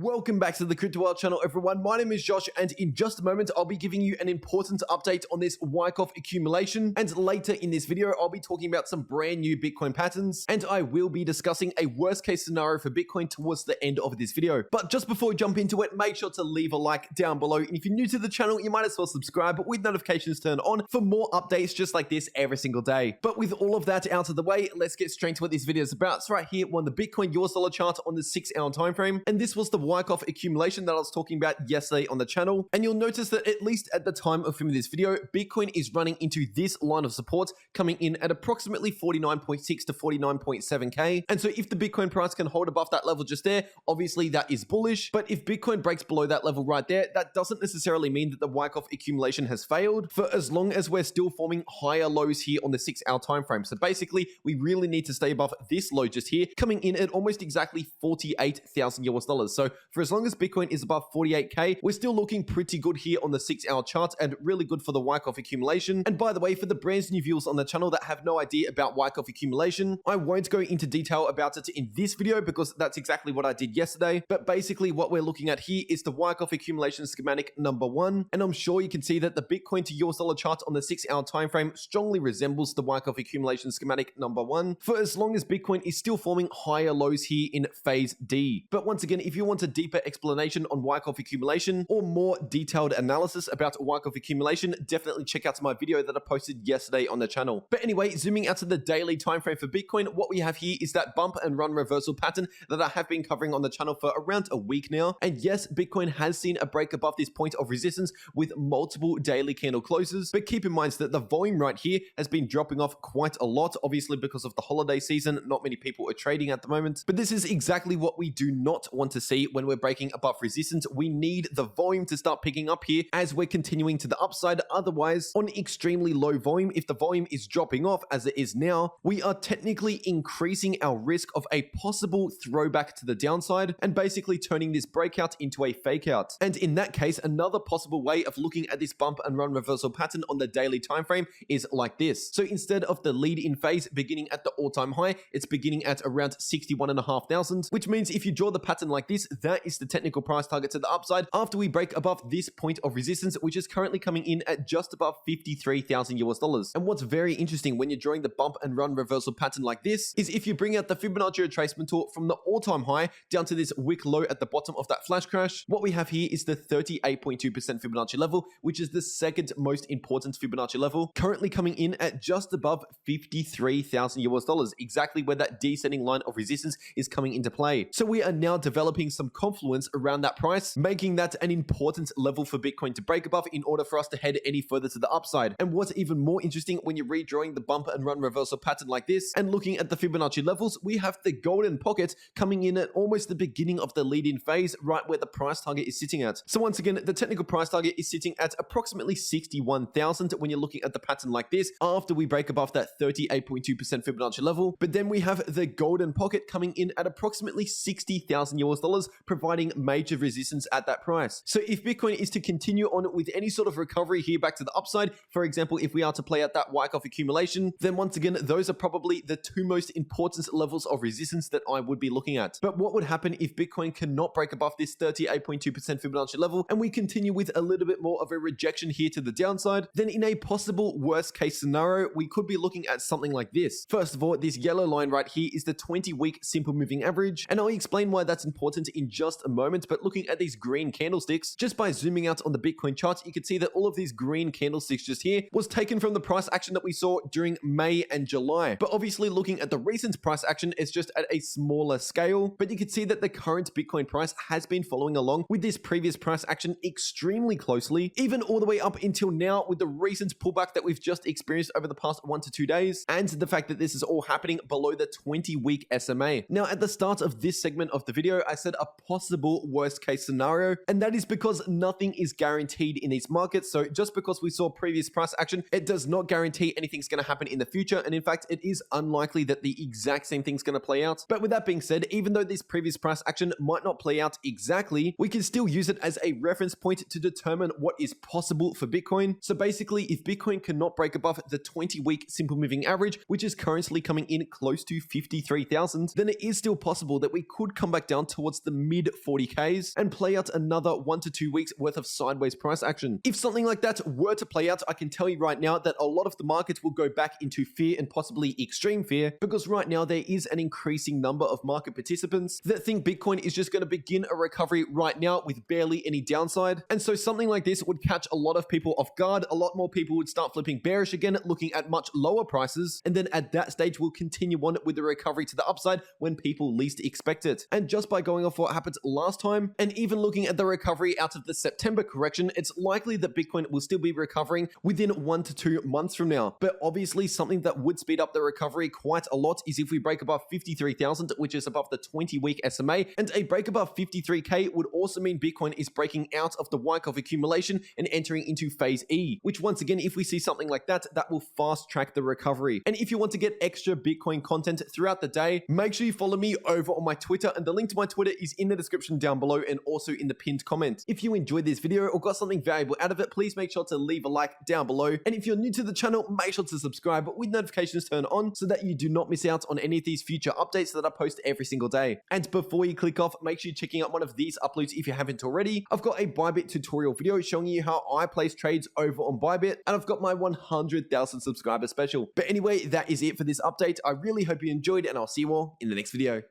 Welcome back to the cryptowrld channel, everyone. My name is Josh, and in just a moment, I'll be giving you an important update on this Wyckoff accumulation. And later in this video, I'll be talking about some brand new Bitcoin patterns, and I will be discussing a worst case scenario for Bitcoin towards the end of this video. But just before we jump into it, make sure to leave a like down below. And if you're new to the channel, you might as well subscribe with notifications turned on for more updates just like this every single day. But with all of that out of the way, let's get straight to what this video is about. So right here, we're on the Bitcoin US dollar chart on the 6-hour time frame, and this was the Wyckoff accumulation that I was talking about yesterday on the channel. And you'll notice that at least at the time of filming this video, Bitcoin is running into this line of support coming in at approximately 49.6 to 49.7k. And so if the Bitcoin price can hold above that level just there, obviously that is bullish. But if Bitcoin breaks below that level right there, that doesn't necessarily mean that the Wyckoff accumulation has failed, for as long as we're still forming higher lows here on the 6-hour time frame. So basically, we really need to stay above this low just here, coming in at almost exactly 48,000 US dollars. So for as long as Bitcoin is above 48k, we're still looking pretty good here on the 6-hour chart and really good for the Wyckoff accumulation. And by the way, for the brand new viewers on the channel that have no idea about Wyckoff accumulation, I won't go into detail about it in this video because that's exactly what I did yesterday. But basically what we're looking at here is the Wyckoff accumulation schematic number 1. And I'm sure you can see that the Bitcoin to US dollar chart on the 6-hour time frame strongly resembles the Wyckoff accumulation schematic number 1, for as long as Bitcoin is still forming higher lows here in phase D. But once again, if you want a deeper explanation on Wyckoff accumulation or more detailed analysis about Wyckoff accumulation, definitely check out my video that I posted yesterday on the channel. But anyway, zooming out to the daily time frame for Bitcoin, what we have here is that bump and run reversal pattern that I have been covering on the channel for around a week now. And yes, Bitcoin has seen a break above this point of resistance with multiple daily candle closes. But keep in mind that the volume right here has been dropping off quite a lot, obviously because of the holiday season. Not many people are trading at the moment. But this is exactly what we do not want to see when we're breaking above resistance. We need the volume to start picking up here as we're continuing to the upside. Otherwise, on extremely low volume, if the volume is dropping off as it is now, we are technically increasing our risk of a possible throwback to the downside and basically turning this breakout into a fake out. And in that case, another possible way of looking at this bump and run reversal pattern on the daily time frame is like this. So instead of the lead in phase beginning at the all-time high, it's beginning at around 61,500, which means if you draw the pattern like this, that is the technical price target to the upside after we break above this point of resistance, which is currently coming in at just above 53,000 US dollars. And what's very interesting when you're drawing the bump and run reversal pattern like this is if you bring out the Fibonacci retracement tool from the all-time high down to this wick low at the bottom of that flash crash, what we have here is the 38.2% Fibonacci level, which is the second most important Fibonacci level, currently coming in at just above 53,000 US dollars, exactly where that descending line of resistance is coming into play. So we are now developing some confluence around that price, making that an important level for Bitcoin to break above in order for us to head any further to the upside. And what's even more interesting when you're redrawing the bump and run reversal pattern like this and looking at the Fibonacci levels, we have the golden pocket coming in at almost the beginning of the lead-in phase, right where the price target is sitting at. So once again, the technical price target is sitting at approximately 61,000 when you're looking at the pattern like this after we break above that 38.2% Fibonacci level. But then we have the golden pocket coming in at approximately 60,000 US dollars, providing major resistance at that price. So if Bitcoin is to continue on with any sort of recovery here back to the upside, for example, if we are to play out that Wyckoff accumulation, then once again, those are probably the two most important levels of resistance that I would be looking at. But what would happen if Bitcoin cannot break above this 38.2% Fibonacci level and we continue with a little bit more of a rejection here to the downside? Then in a possible worst case scenario, we could be looking at something like this. First of all, this yellow line right here is the 20-week simple moving average, and I'll explain why that's important in just a moment. But looking at these green candlesticks, just by zooming out on the Bitcoin chart, you can see that all of these green candlesticks just here was taken from the price action that we saw during May and July. But obviously looking at the recent price action, it's just at a smaller scale. But you can see that the current Bitcoin price has been following along with this previous price action extremely closely, even all the way up until now with the recent pullback that we've just experienced over the past 1 to 2 days, and the fact that this is all happening below the 20-week SMA. Now, at the start of this segment of the video, I said a possible worst case scenario, and that is because nothing is guaranteed in these markets. So just because we saw previous price action, it does not guarantee anything's going to happen in the future. And in fact, it is unlikely that the exact same thing's going to play out. But with that being said, even though this previous price action might not play out exactly, we can still use it as a reference point to determine what is possible for Bitcoin. So basically, if Bitcoin cannot break above the 20-week simple moving average, which is currently coming in close to 53,000, then it is still possible that we could come back down towards the mid 40Ks and play out another 1 to 2 weeks worth of sideways price action. If something like that were to play out, I can tell you right now that a lot of the markets will go back into fear and possibly extreme fear, because right now there is an increasing number of market participants that think Bitcoin is just going to begin a recovery right now with barely any downside. And so something like this would catch a lot of people off guard. A lot more people would start flipping bearish again, looking at much lower prices. And then at that stage, we'll continue on with the recovery to the upside when people least expect it. And just by going off what happened last time, and even looking at the recovery out of the September correction, it's likely that Bitcoin will still be recovering within 1 to 2 months from now. But obviously something that would speed up the recovery quite a lot is if we break above 53,000, which is above the 20-week SMA, and a break above 53K would also mean Bitcoin is breaking out of the Wyckoff accumulation and entering into phase E, which once again, if we see something like that, that will fast track the recovery. And if you want to get extra Bitcoin content throughout the day, make sure you follow me over on my Twitter, and the link to my Twitter is in the description down below and also in the pinned comment. If you enjoyed this video or got something valuable out of it, please make sure to leave a like down below. And if you're new to the channel, make sure to subscribe with notifications turned on so that you do not miss out on any of these future updates that I post every single day. And before you click off, make sure you're checking out one of these uploads if you haven't already. I've got a Bybit tutorial video showing you how I place trades over on Bybit, and I've got my 100,000 subscriber special. But anyway, that is it for this update. I really hope you enjoyed, and I'll see you all in the next video.